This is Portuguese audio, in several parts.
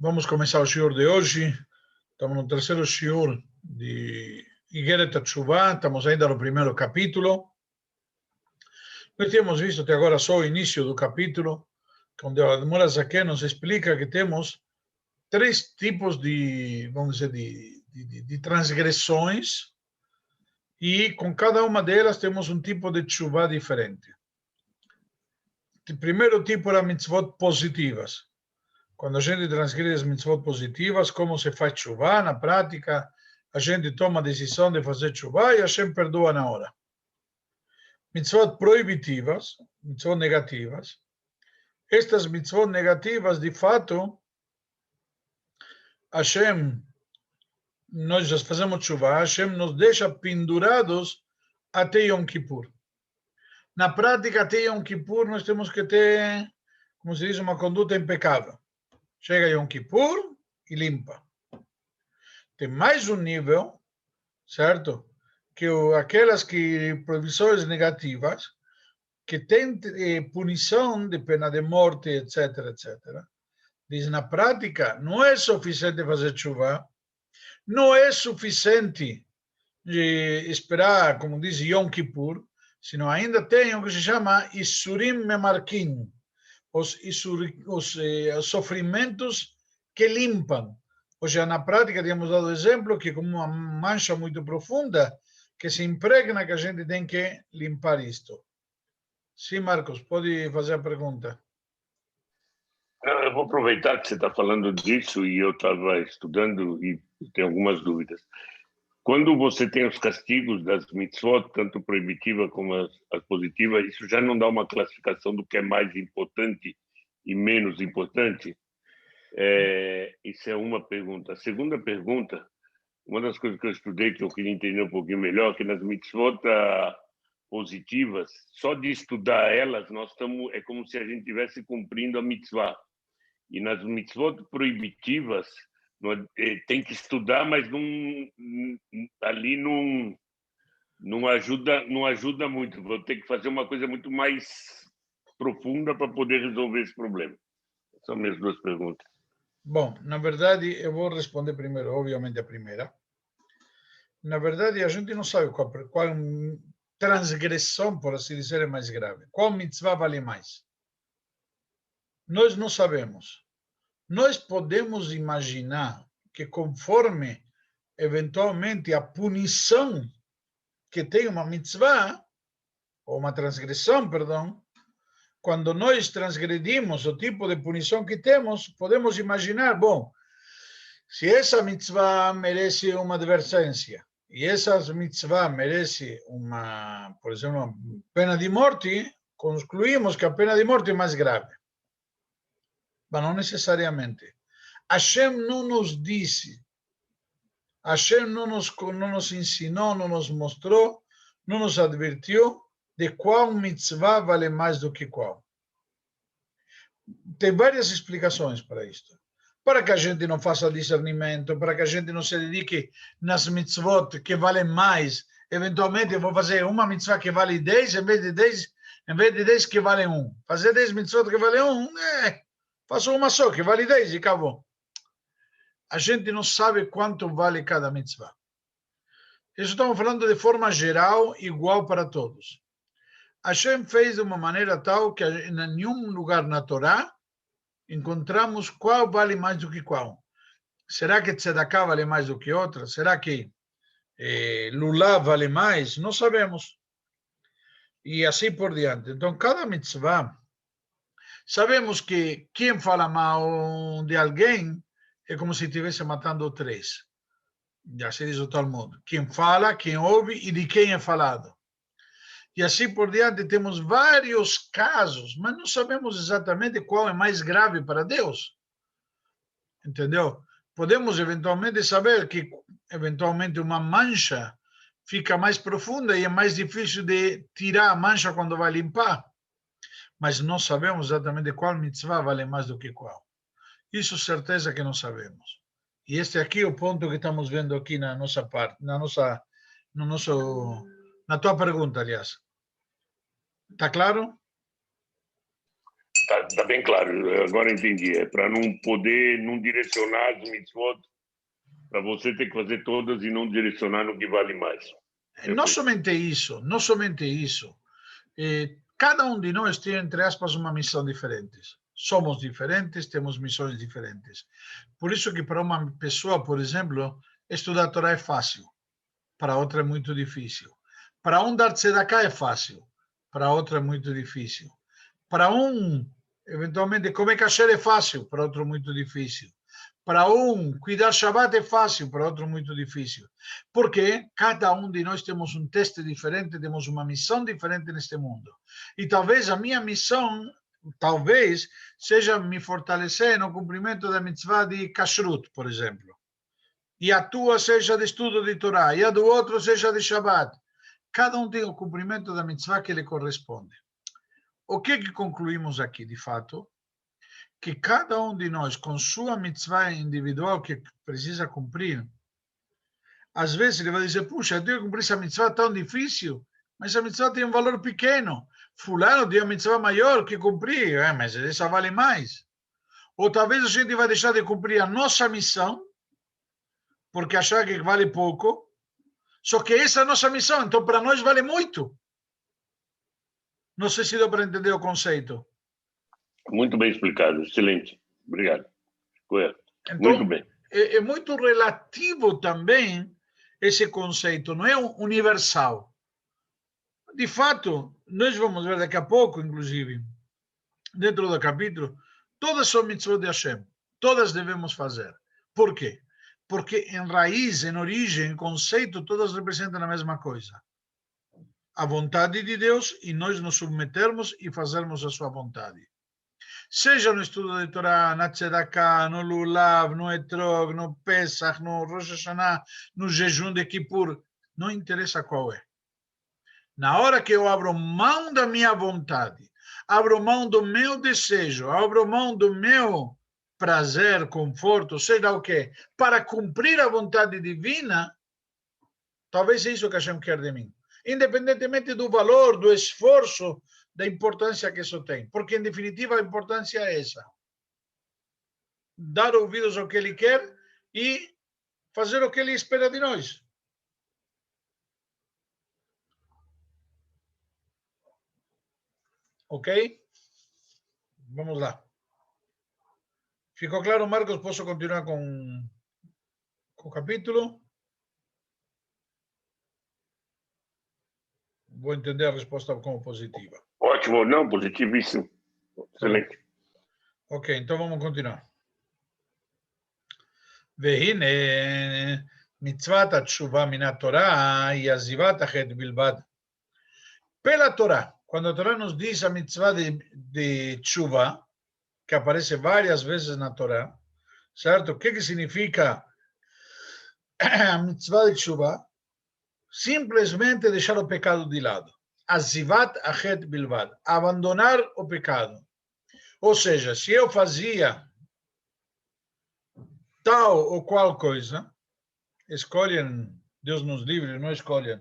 Vamos começar o shiur de hoje. Estamos no terceiro shiur de Igeret HaTeshuvah. Estamos ainda no primeiro capítulo. Nós temos visto até agora só o início do capítulo, onde o Admor HaZaken nos explica que temos três tipos de, vamos dizer, de transgressões, e com cada uma delas temos um tipo de teshuvah diferente. O primeiro tipo era mitzvot positivas. Quando a gente transgride as mitzvot positivas, como se faz teshuvah na prática, a gente toma a decisão de fazer teshuvah e a gente perdoa na hora. Mitzvot proibitivas, mitzvot negativas. Estas mitzvot negativas, de fato, Hashem, nós já fazemos teshuvah, Hashem nos deixa pendurados até Yom Kippur. Na prática, até Yom Kippur, nós temos que ter, como se diz, uma conduta impecável. Chega Yom Kippur e limpa. Tem mais um nível, certo? Que aquelas proibições negativas, que tem punição de pena de morte, etc., etc. Diz, na prática, não é suficiente fazer teshuvah, não é suficiente esperar, como diz Yom Kippur, senão ainda tem o que se chama Isurim Memarkin, os sofrimentos que limpam. Ou seja, na prática, temos dado exemplo que como uma mancha muito profunda, que se impregna, que a gente tem que limpar isto. Sim, Marcos, pode fazer a pergunta. Eu vou aproveitar que você está falando disso e eu estava estudando e tenho algumas dúvidas. Quando você tem os castigos das mitzvot, tanto proibitiva como as positivas, isso já não dá uma classificação do que é mais importante e menos importante? Isso é uma pergunta. A segunda pergunta, uma das coisas que eu estudei, que eu queria entender um pouquinho melhor, que nas mitzvot positivas, só de estudar elas, é como se a gente estivesse cumprindo a mitzvah. E nas mitzvot proibitivas, tem que estudar, mas ali não ajuda muito. Vou ter que fazer uma coisa muito mais profunda para poder resolver esse problema. São minhas duas perguntas. Bom, na verdade, eu vou responder primeiro, obviamente, a primeira. Na verdade, a gente não sabe qual transgressão, por assim dizer, é mais grave. Qual mitzvah vale mais? Nós não sabemos. Nós podemos imaginar que conforme, eventualmente, a punição que tem uma mitzvah, ou uma transgressão, perdão, quando nós transgredimos o tipo de punição que temos, podemos imaginar, bom, se essa mitzvah merece uma advertência, e essa mitzvah merece por exemplo, uma pena de morte, concluímos que a pena de morte é mais grave. Mas não necessariamente. Hashem não nos disse, Hashem não nos ensinou, não nos mostrou, não nos advertiu de qual mitzvah vale mais do que qual. Tem várias explicações para isto. Para que a gente não faça discernimento, para que a gente não se dedique nas mitzvot que valem mais. Eventualmente, eu vou fazer uma mitzvah que vale 10, em vez de 10 que vale 1. Fazer 10 mitzvot que vale 1, faço uma só que vale 10 e acabou. A gente não sabe quanto vale cada mitzvah. Isso estamos falando de forma geral, igual para todos. Hashem fez de uma maneira tal que em nenhum lugar na Torá encontramos qual vale mais do que qual. Será que tzedakah vale mais do que outra? Será que lulav vale mais? Não sabemos. E assim por diante. Então, cada mitzvah, sabemos que quem fala mal de alguém é como se estivesse matando 3. Já se diz o Talmud. Quem fala, quem ouve e de quem é falado. E assim por diante, temos vários casos, mas não sabemos exatamente qual é mais grave para Deus. Entendeu? Podemos eventualmente saber que, eventualmente, uma mancha fica mais profunda e é mais difícil de tirar a mancha quando vai limpar. Mas não sabemos exatamente qual mitzvah vale mais do que qual. Isso certeza que não sabemos. E este aqui é o ponto que estamos vendo aqui na nossa parte, na tua pergunta, aliás. Está claro? Tá bem claro, agora entendi. É para não poder, não direcionar as mitzvot, para você ter que fazer todas e não direcionar no que vale mais. Não somente isso, não somente isso. Cada um de nós tem, entre aspas, uma missão diferente. Somos diferentes, temos missões diferentes. Por isso que para uma pessoa, por exemplo, estudar a Torá é fácil, para outra é muito difícil. Para um dar tzedakah é fácil, para outra é muito difícil. Para um, eventualmente, comer kasher é fácil, para outro muito difícil. Para um, cuidar Shabbat é fácil, para outro muito difícil. Porque cada um de nós temos um teste diferente, temos uma missão diferente neste mundo. E talvez a minha missão, talvez, seja me fortalecer no cumprimento da mitzvah de kashrut, por exemplo. E a tua seja de estudo de Torá, e a do outro seja de Shabbat. Cada um tem o cumprimento da mitzvah que lhe corresponde. O que concluímos aqui, de fato? Que cada um de nós, com sua mitzvah individual que precisa cumprir, às vezes ele vai dizer, puxa, eu tenho que cumprir essa mitzvah tão difícil, mas a mitzvah tem um valor pequeno. Fulano tem uma mitzvah maior que cumprir, mas essa vale mais. Ou talvez a gente vai deixar de cumprir a nossa missão, porque achar que vale pouco, só que essa é a nossa missão, então para nós vale muito. Não sei se deu para entender o conceito. Muito bem explicado, excelente. Obrigado. Correto. Então, muito bem. É muito relativo também esse conceito, não é universal. De fato, nós vamos ver daqui a pouco, inclusive, dentro do capítulo, todas são mitzvot de Hashem. Todas devemos fazer. Por quê? Porque em raiz, em origem, em conceito, todas representam a mesma coisa. A vontade de Deus e nós nos submetermos e fazermos a sua vontade. Seja no estudo de Torá, na Tzedakah, no Lulav, no Etrog, no Pesach, no Rosh Hashanah, no jejum de Kippur, não interessa qual é. Na hora que eu abro mão da minha vontade, abro mão do meu desejo, abro mão do meu prazer, conforto, seja o quê, para cumprir a vontade divina, talvez é isso que Hashem quer de mim. Independentemente do valor, do esforço, da importância que isso tem. Porque, em definitiva, a importância é essa. Dar ouvidos ao que ele quer e fazer o que ele espera de nós. Ok? Vamos lá. Ficou claro, Marcos? Posso continuar com o capítulo? Vou entender a resposta como positiva. Ótimo, não, positivíssimo. Excelente. Ok, então vamos continuar. והנה מצוות התשובה מן התורה היא עזיבת החטא בלבד. Pela Torá, quando a Torá nos diz a mitzvah de tshuva, que aparece várias vezes na Torá, certo? O que significa a mitzvah de tshuva? Simplesmente deixar o pecado de lado. Azivat achet bilvad. Abandonar o pecado. Ou seja, se eu fazia tal ou qual coisa, escolhem, Deus nos livre, não escolhem,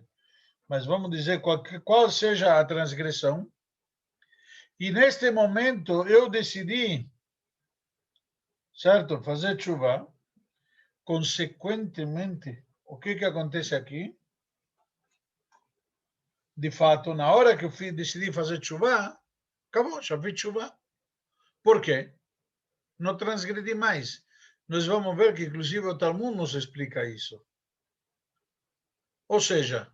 mas vamos dizer qual seja a transgressão, e neste momento eu decidi, certo, fazer tshuva, consequentemente, o que acontece aqui? De fato, na hora que eu decidi fazer tshuva, acabou, já fiz tshuva. Por quê? Não transgredi mais. Nós vamos ver que, inclusive, o Talmud nos explica isso. Ou seja,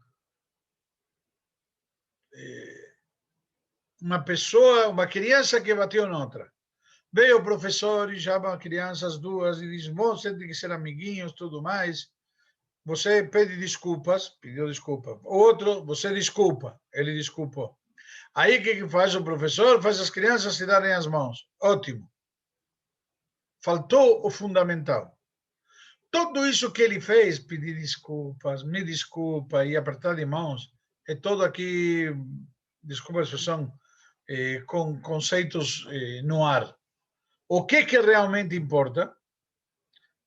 uma pessoa, uma criança que bateu noutra. Veio o professor e chama a criança, as duas, e diz, você tem que ser amiguinhos, tudo mais. Você pede desculpas, pediu desculpa. O outro, você desculpa, ele desculpou. Aí o que faz o professor? Faz as crianças se darem as mãos. Ótimo. Faltou o fundamental. Tudo isso que ele fez, pedir desculpas, me desculpa e apertar de mãos, é todo aqui, desculpa a expressão, com conceitos no ar. O que realmente importa,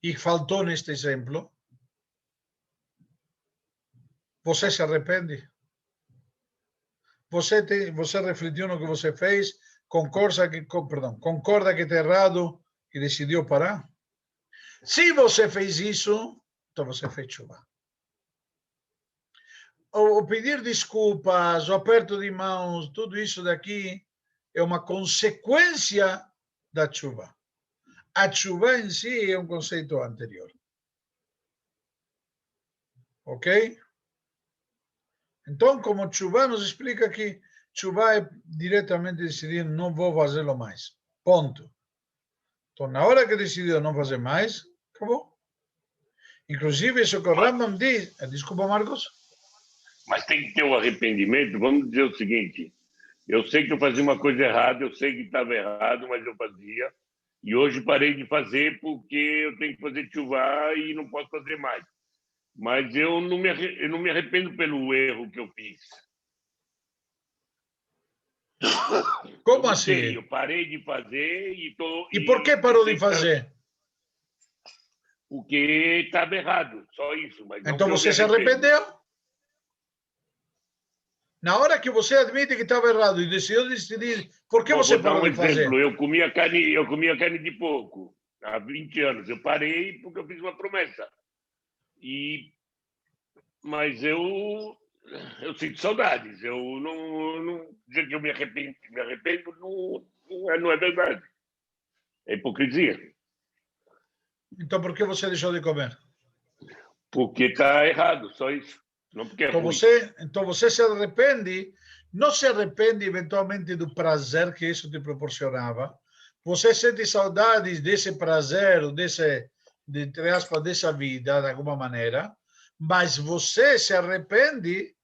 e faltou neste exemplo, você se arrepende? Você refletiu no que você fez, concorda que está errado e decidiu parar? Se você fez isso, então você fez chuva. O pedir desculpas, o aperto de mãos, tudo isso daqui é uma consequência da chuva. A chuva em si é um conceito anterior. Ok? Então, como chuva nos explica que chuva é diretamente decidir, não vou fazê-lo mais. Ponto. Então, na hora que decidiu não fazer mais, acabou. Inclusive, isso que o Rambam diz... Desculpa, Marcos. Mas tem que ter um arrependimento. Vamos dizer o seguinte, eu sei que eu fazia uma coisa errada, eu sei que estava errado, mas eu fazia. E hoje parei de fazer porque eu tenho que fazer chuva e não posso fazer mais. Mas eu não me arrependo pelo erro que eu fiz. Como assim? Eu parei de fazer e tô... E por que parou de fazer? Porque estava errado, só isso. Mas então você se arrependeu? Na hora que você admite que estava errado e decidiu decidir, por que você parou de fazer? Vou dar um exemplo. Eu comia carne de porco há 20 anos. Eu parei porque eu fiz uma promessa. Mas eu sinto saudades. Eu não dizer que eu me arrependo não é verdade. É hipocrisia. Então por que você deixou de comer? Porque está errado, só isso. Não porque então você se arrepende, não se arrepende eventualmente do prazer que isso te proporcionava. Você sente saudades desse prazer, entre aspas, dessa vida, de alguma maneira, mas você se arrepende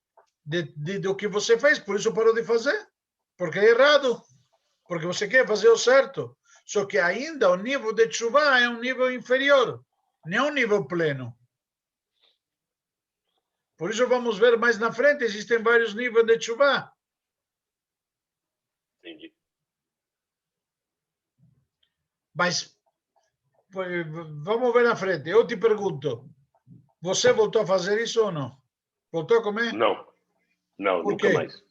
do que você fez, por isso parou de fazer. Porque é errado, porque você quer fazer o certo. Só que ainda o nível de chuva é um nível inferior, não é um nível pleno. Por isso vamos ver mais na frente, existem vários níveis de chuva. Entendi. Mas vamos ver na frente. Eu te pergunto, você voltou a fazer isso ou não? Voltou a comer? Não, nunca mais.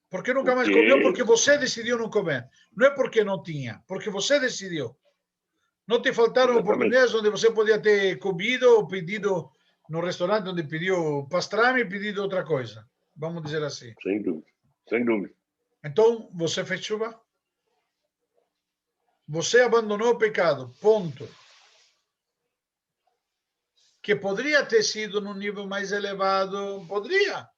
Por que nunca mais comeu? Porque você decidiu não comer. Não é porque não tinha, porque você decidiu. Não te faltaram oportunidades onde você podia ter comido ou pedido no restaurante onde pediu pastrame e pedido outra coisa. Vamos dizer assim. Sem dúvida, sem dúvida. Então, você fez chuva? Você abandonou o pecado, ponto. Que poderia ter sido num nível mais elevado, poderia.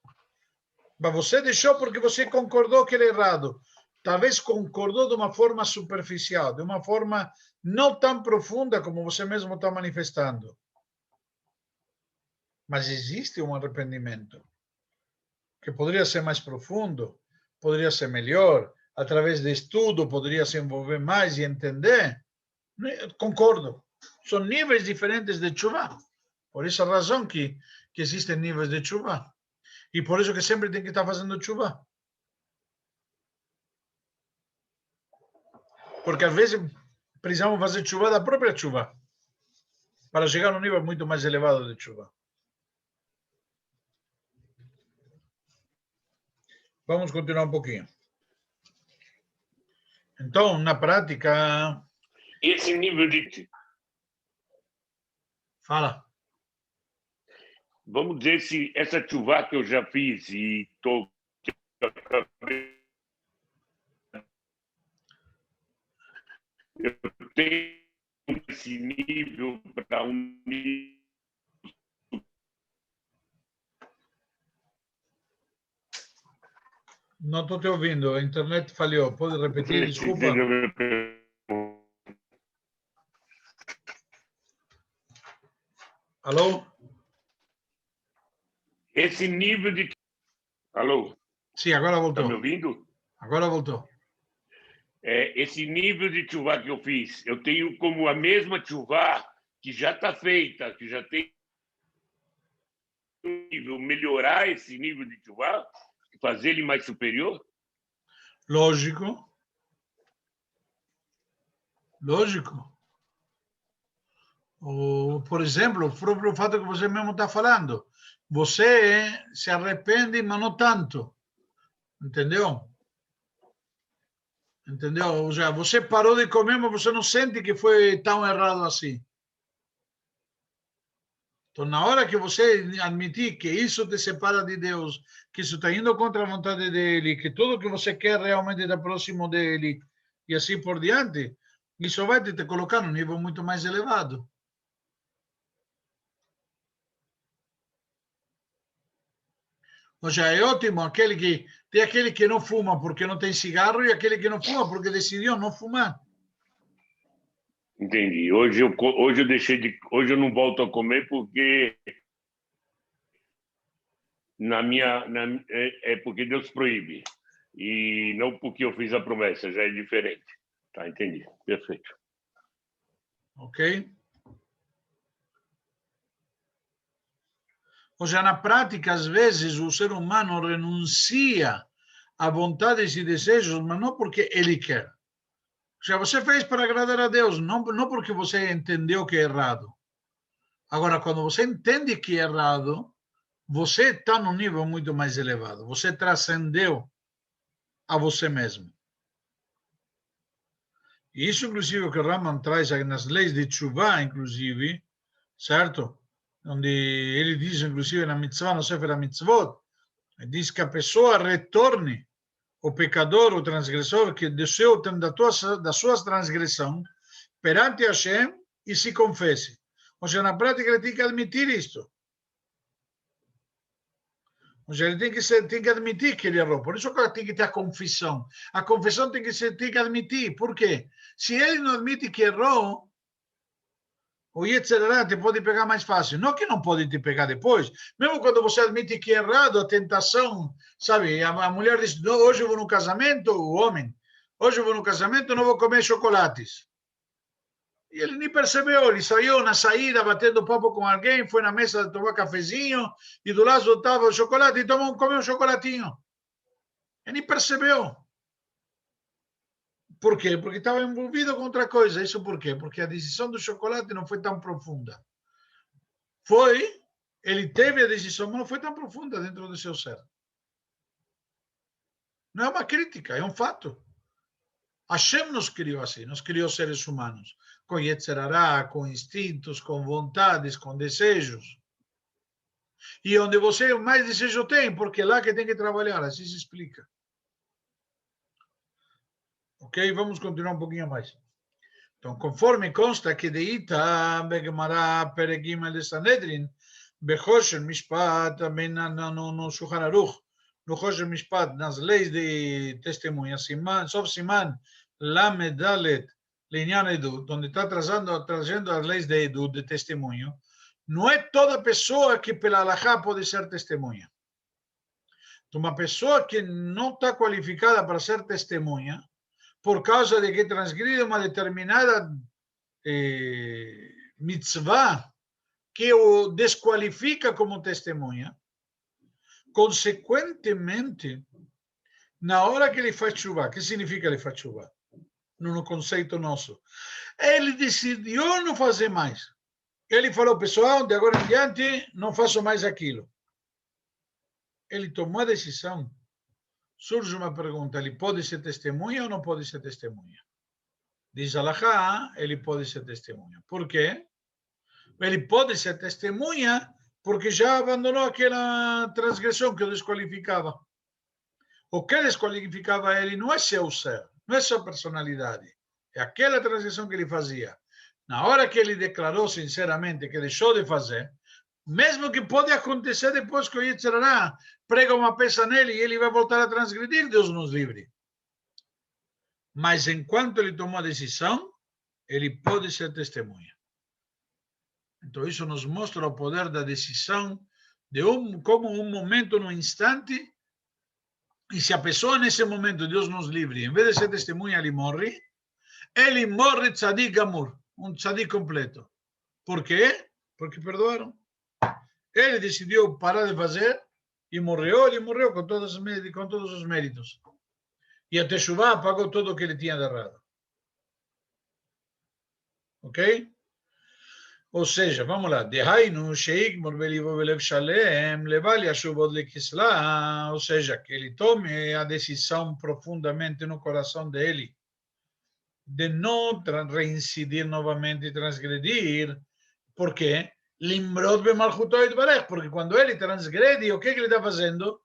Mas você deixou porque você concordou que era errado. Talvez concordou de uma forma superficial, de uma forma não tão profunda como você mesmo está manifestando. Mas existe um arrependimento que poderia ser mais profundo, poderia ser melhor, através de estudo, poderia se envolver mais e entender. Concordo. São níveis diferentes de chuva. Por essa razão que existem níveis de chuva. E por isso que sempre tem que estar fazendo chuva. Porque às vezes precisamos fazer chuva da própria chuva para chegar a um nível muito mais elevado de chuva. Vamos continuar um pouquinho. Então, na prática... Esse nível de... Fala. Vamos dizer, se essa chuva que eu já fiz e estou... Eu tenho esse nível para um nível... Não estou te ouvindo, a internet falhou. Pode repetir, desculpa? Alô? Esse nível de... Alô? Sim, agora voltou. Está me ouvindo? Agora voltou. Esse nível de chuva que eu fiz, eu tenho como a mesma chuva que já está feita, que já tem um nível, melhorar esse nível de chuva, fazer ele mais superior? Lógico. Lógico. Por exemplo, o próprio fato que você mesmo está falando. Você se arrepende, mas não tanto. Entendeu? Entendeu? Ou seja, você parou de comer, mas você não sente que foi tão errado assim. Então, na hora que você admitir que isso te separa de Deus, que isso está indo contra a vontade dele, que tudo que você quer realmente está próximo dele, e assim por diante, isso vai te colocar num nível muito mais elevado. Ou seja, é ótimo tem aquele que não fuma porque não tem cigarro e aquele que não fuma porque decidiu não fumar. Entendi. Hoje eu não volto a comer porque é porque Deus proíbe e não porque eu fiz a promessa, já é diferente. Tá, entendi. Perfeito. Ok? Ou seja, na prática, às vezes, o ser humano renuncia a vontades e desejos, mas não porque ele quer. Ou seja, você fez para agradar a Deus, não porque você entendeu que é errado. Agora, quando você entende que é errado, você está num nível muito mais elevado. Você transcendeu a você mesmo. E isso, inclusive, o que Raman traz nas leis de Tshuva, inclusive, certo? Onde ele diz, inclusive, na mitzvah, no Sefer HaMitzvot, diz que a pessoa retorne, o pecador, o transgressor, que desceu da sua transgressão perante Hashem e se confesse. Ou seja, na prática ele tem que admitir isto. Ou seja, ele tem que admitir que ele errou. Por isso que tem que ter a confissão. A confissão tem que admitir. Por quê? Se ele não admite que errou, o Yetzer Hara te pode pegar mais fácil. Não que não pode te pegar depois. Mesmo quando você admite que é errado, a tentação, sabe? A mulher diz, hoje eu vou no casamento, o homem, hoje eu vou no casamento, não vou comer chocolates. E ele nem percebeu, ele saiu na saída batendo papo com alguém, foi na mesa tomar cafezinho, e do lado estava o chocolate, e comeu um chocolatinho. Ele nem percebeu. Por quê? Porque estava envolvido com outra coisa. Isso por quê? Porque a decisão do chocolate não foi tão profunda. Ele teve a decisão, mas não foi tão profunda dentro do seu ser. Não é uma crítica, é um fato. Hashem nos criou assim, nos criou seres humanos, com Yetzer Hara, com instintos, com vontades, com desejos. E onde você mais desejo tem, porque é lá que tem que trabalhar, assim se explica. Ok? Vamos continuar um pouquinho mais. Então, conforme consta que de Ita, Begmará, Peregimel de Sanedrin, Bechoshen Mishpat, também no Shulchan Aruch, no Choshen Mishpat, nas leis de testemunha, Sof Siman, Lamed Dalet, Linyan Edut, onde está trazendo as leis de Edut, de testemunho, não é toda pessoa que pela Halachá pode ser testemunha. Então, uma pessoa que não está qualificada para ser testemunha, por causa de que transgride uma determinada mitzvah que o desqualifica como testemunha, consequentemente, na hora que ele faz chuva, o que significa ele faz chuva? No conceito nosso. Ele decidiu não fazer mais. Ele falou, pessoal, de agora em diante, não faço mais aquilo. Ele tomou a decisão. Surge uma pergunta, ele pode ser testemunha ou não pode ser testemunha? Diz Halachá, ele pode ser testemunha. Por quê? Ele pode ser testemunha porque já abandonou aquela transgressão que o desqualificava. O que desqualificava ele não é seu ser, não é sua personalidade. É aquela transgressão que ele fazia. Na hora que ele declarou sinceramente que deixou de fazer, mesmo que pode acontecer depois que o Yetzer Hara prega uma peça nele e ele vai voltar a transgredir, Deus nos livre. Mas enquanto ele tomou a decisão, ele pode ser testemunha. Então isso nos mostra o poder da decisão, como um momento, no instante, e se a pessoa nesse momento, Deus nos livre, em vez de ser testemunha, ele morre tzadik gamur, um tzadik completo. Por quê? Porque perdoaram. Ele decidiu parar de fazer e ele morreu com todos os méritos. E a Teshuvah pagou tudo o que ele tinha de errado. Ok? Ou seja, vamos lá. Dehainu sheikmor belivo belev shalem leval yashuvod lekisla. Ou seja, que ele tome a decisão profundamente no coração dele de não reincidir novamente e transgredir, porque Limrod bemalchuto itbarech, porque quando ele transgrede, o que ele está fazendo?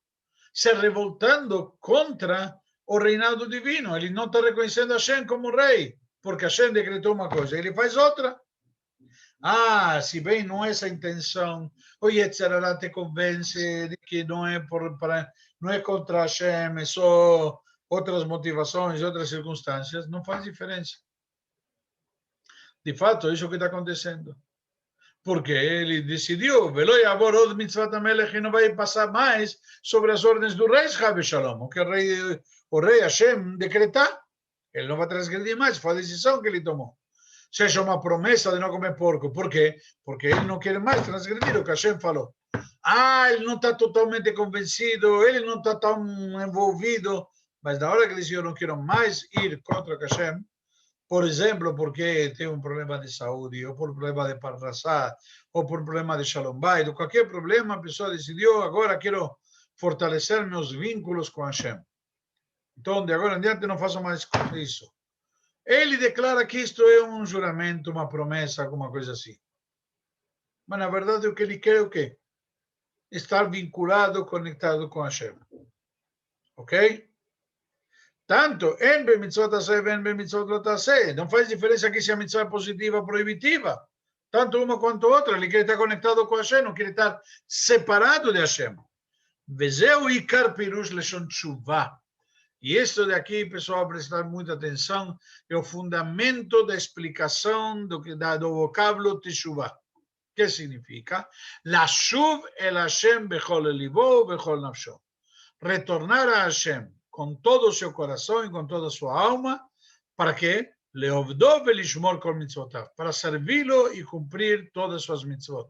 Se revoltando contra o reinado divino. Ele não está reconhecendo Hashem como rei, porque Hashem decretou uma coisa, ele faz outra. Ah, se bem não é essa a intenção, o Yetzirah te convence de que não é, não é contra Hashem, é só outras motivações, outras circunstâncias, não faz diferença. De fato, é isso que está acontecendo. Porque ele decidiu, e não vai passar mais sobre as ordens do rei Chave Shalom, o que o rei Hashem decretar. Ele não vai transgredir mais, foi a decisão que ele tomou. Seja uma promessa de não comer porco. Por quê? Porque ele não quer mais transgredir o que Hashem falou. Ah, ele não está totalmente convencido, ele não está tão envolvido, mas na hora que ele disse, eu não quero mais ir contra o Hashem, por exemplo, porque tem um problema de saúde, ou por problema de parnassá, ou por problema de shalom bayit, ou qualquer problema, a pessoa decidiu, agora quero fortalecer meus vínculos com Hashem. Então, de agora em diante, não faço mais isso. Ele declara que isto é um juramento, uma promessa, alguma coisa assim. Mas, na verdade, o que ele quer é o quê? Estar vinculado, conectado com Hashem. Ok? Tanto, en bemitzvot aseh, en bemitzvot lo taseh. Não faz diferença aqui se a mitzvah é positiva ou proibitiva. Tanto uma quanto outra. Ele quer estar conectado com Hashem, não quer estar separado de Hashem. Vezeu ikar pirush leshon tshuva. E isso daqui, pessoal, prestar muita atenção, é o fundamento da explicação do vocábulo teshuva. O que significa? Lashuv el Hashem bechol libo, bechol nafsho. Retornar a Hashem com todo o seu coração e com toda a sua alma, para quê? Leovdov elishmor kol mitzvotav, para servi-lo e cumprir todas as suas mitzvot.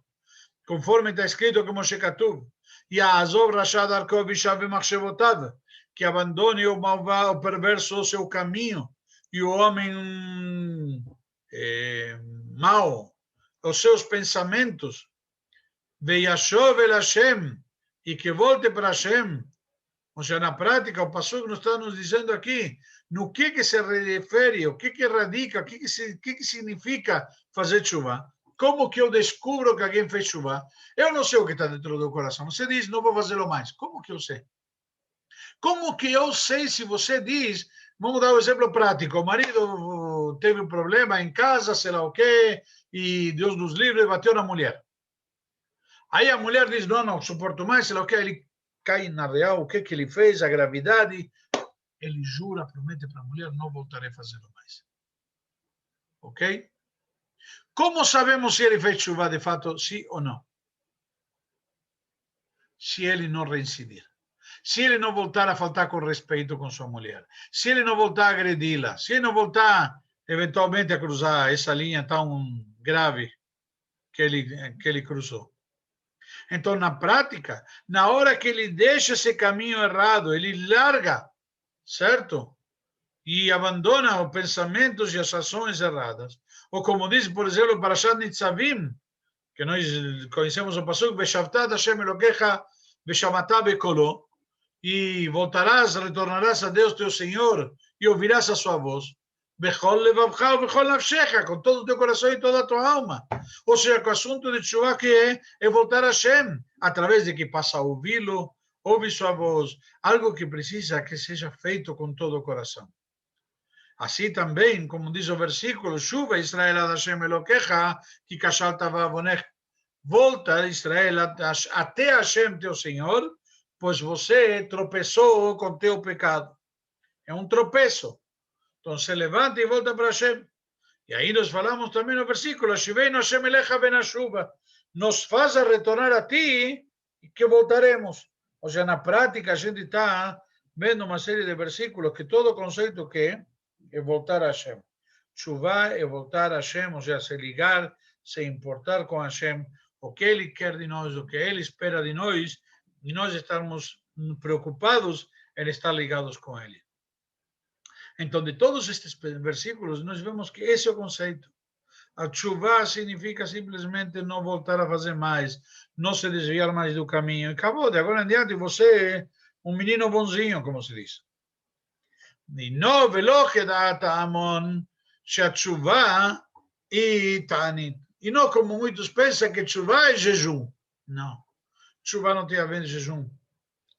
Conforme está escrito como Moshe Katuv, Ya'azov rashad arko vishav b'machshevotav, que abandone o malvado, o perverso, o seu caminho, e o homem mau, os seus pensamentos, ve'yashov el Hashem, e que volte para Hashem. Ou seja, na prática, o pastor nos está nos dizendo aqui no que se refere, o que radica, o que significa fazer chuva. Como que eu descubro que alguém fez chuva? Eu não sei o que está dentro do coração. Você diz, não vou fazê-lo mais. Como que eu sei? Como que eu sei se você diz, vamos dar um exemplo prático, o marido teve um problema em casa, sei lá o quê, e Deus nos livre, bateu na mulher. Aí a mulher diz, não suporto mais, sei lá o quê, ele cai na real, o que ele fez, a gravidade, ele jura, promete para a mulher, não voltarei a fazê-lo mais. Ok? Como sabemos se ele fez chuva de fato, sim ou não? Se ele não reincidir. Se ele não voltar a faltar com respeito com sua mulher. Se ele não voltar a agredi-la. Se ele não voltar, eventualmente, a cruzar essa linha tão grave que ele cruzou. Então, na prática, na hora que ele deixa esse caminho errado, ele larga, certo? E abandona os pensamentos e as ações erradas. Ou como diz, por exemplo, Parashat Nitzavim, que nós conhecemos o pasuk, Veshavtat Hashem Elokecha, Veshamatah Bekolo, e voltarás, retornarás a Deus teu Senhor, e ouvirás a sua voz. Bechol levavcha, bechol nafshecha, com todo o teu coração e toda a tua alma. Ou seja, com o assunto de Teshuvah que é voltar a Hashem, através de que passa a ouvi-lo, ouve sua voz, algo que precisa que seja feito com todo o coração. Assim também, como diz o versículo, Shuva Israel ad Hashem Elokecha, ki kashal tavavonech, volta Israel até Hashem teu Senhor, pois você tropeçou com teu pecado. É um tropeço. Então se levanta e volta para Hashem. E aí nós falamos também no versículo, Shiveinu Hashem elecha ben Hashuva, nos faz a retornar a ti e que voltaremos. Ou seja, na prática a gente está vendo uma série de versículos que todo o conceito que é voltar a Hashem. Shuvah é voltar a Hashem, ou seja, se ligar, se importar com Hashem, o que Ele quer de nós, o que Ele espera de nós, e nós estarmos preocupados em estar ligados com Ele. Então, de todos estes versículos, nós vemos que esse é o conceito. A Teshuvah significa simplesmente não voltar a fazer mais, não se desviar mais do caminho. E acabou, de agora em diante, você é um menino bonzinho, como se diz. E não veloche da Amon, Tshuva e Ta'anit. E não como muitos pensam que Tshuva é jejum. Não. Tshuva não tem a ver com jejum.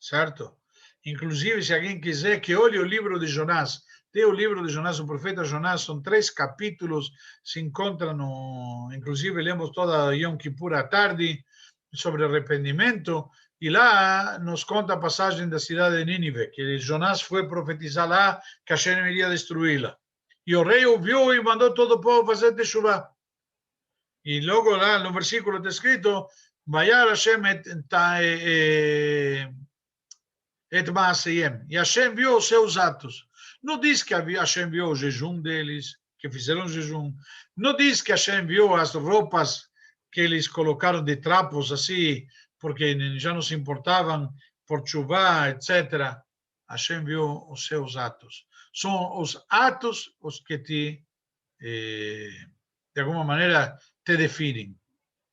Certo? Inclusive, se alguém quiser que olhe o livro de Jonás, tem o livro de Jonás, o profeta Jonás, são 3 capítulos, se encontra no... Inclusive, lemos toda Yom Kippur à tarde sobre arrependimento, e lá nos conta a passagem da cidade de Nínive, que Jonás foi profetizar lá que Hashem iria destruí-la. E o rei ouviu e mandou todo o povo fazer teshuvá. E logo lá no versículo está escrito, Vayar Hashem et Maaseyem. E Hashem viu os seus atos. Não diz que Hashem viu o jejum deles, que fizeram jejum. Não diz que Hashem viu as roupas que eles colocaram de trapos assim, porque já não se importavam por chuva, etc. Hashem viu os seus atos. São os atos os que de alguma maneira, te definem.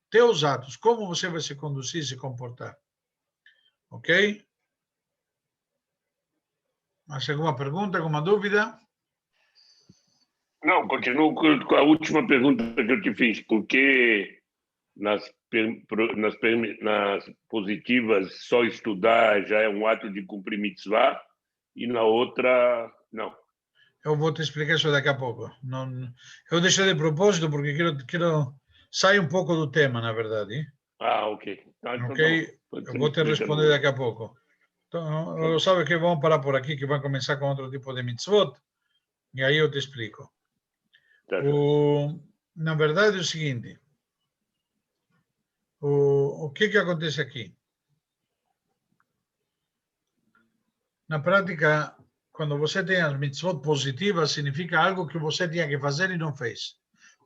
Teus atos, como você vai se conduzir, se comportar. Ok? Mais alguma pergunta, alguma dúvida? Não, continuo com a última pergunta que eu te fiz. Por que nas positivas só estudar já é um ato de cumprir mitzvah e na outra, não? Eu vou te explicar isso daqui a pouco. Não, eu deixei de propósito porque quero sair um pouco do tema, na verdade. Ah, ok. Ah, então ok? Eu vou te responder daqui a pouco. Então, sabe que vamos parar por aqui, que vai começar com outro tipo de mitzvot, e aí eu te explico. Na verdade é o seguinte, o que acontece aqui? Na prática, quando você tem as mitzvot positivas, significa algo que você tinha que fazer e não fez.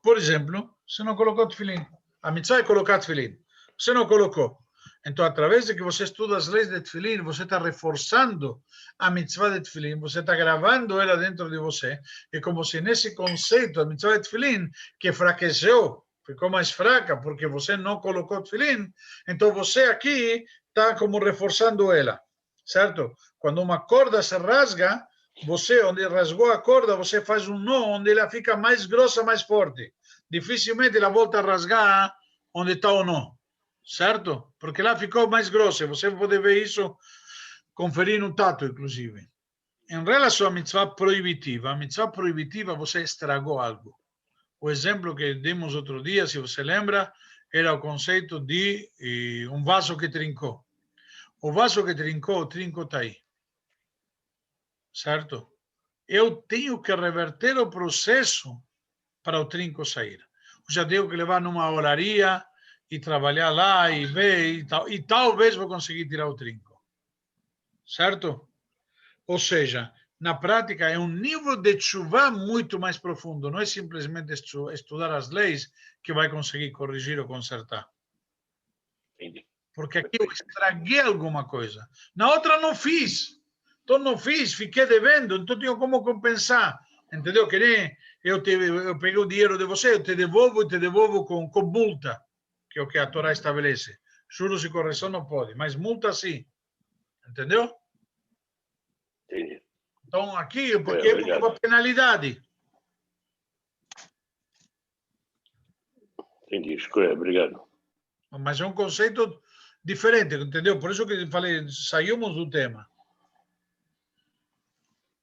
Por exemplo, você não colocou tefilim. A mitzvah é colocar tefilim. Você não colocou. Então, através de que você estuda as leis de tefilim, você está reforçando a mitzvah de tefilim, você está gravando ela dentro de você. É como se nesse conceito, a mitzvah de tefilim, que fraqueceu, ficou mais fraca, porque você não colocou tefilim, então você aqui está como reforçando ela. Certo? Quando uma corda se rasga, você, onde rasgou a corda, você faz um nó onde ela fica mais grossa, mais forte. Dificilmente ela volta a rasgar onde está o nó. Certo? Porque lá ficou mais grossa. Você pode ver isso, conferir no tato, inclusive. Em relação à mitzvah proibitiva, você estragou algo. O exemplo que demos outro dia, se você lembra, era o conceito de um vaso que trincou. O vaso que trincou, o trinco está aí. Certo? Eu tenho que reverter o processo para o trinco sair. Eu já tenho que levar numa olaria e trabalhar lá e ver e talvez vou conseguir tirar o trinco. Certo? Ou seja, na prática é um nível de chuva muito mais profundo. Não é simplesmente estudar as leis que vai conseguir corrigir ou consertar. Entendi. Porque aqui eu estraguei alguma coisa. Na outra não fiz. Então não fiz, fiquei devendo, então tenho como compensar. Entendeu? Que nem eu peguei o dinheiro de você, eu te devolvo e te devolvo com multa, que é o que a Torá estabelece. Juros e correção não pode, mas multa sim. Entendeu? Entendi. Então aqui, porque é uma penalidade. Entendi, escolha, obrigado. Mas é um conceito diferente, entendeu? Por isso que eu falei, saímos do tema.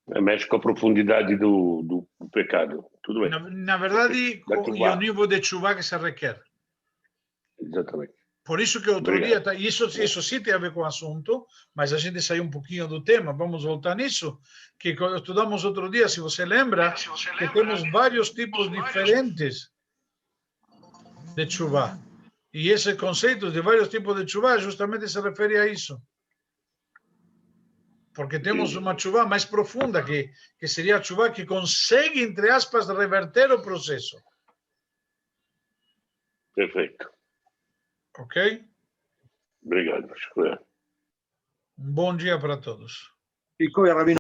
Mexe com a profundidade do pecado. Tudo bem. Na verdade, e o nível de chuva que se requer. Exatamente. Por isso que outro dia, isso sim tem a ver com o assunto, mas a gente saiu um pouquinho do tema, vamos voltar nisso, que estudamos outro dia, se você lembra, que temos vários tipos diferentes de chuva. E esse conceito de vários tipos de chuva justamente se refere a isso. Porque temos uma chuva mais profunda, que seria a chuva que consegue, entre aspas, reverter o processo. Perfeito. Ok? Obrigado. Um bom dia para todos. Ficou, Rabino.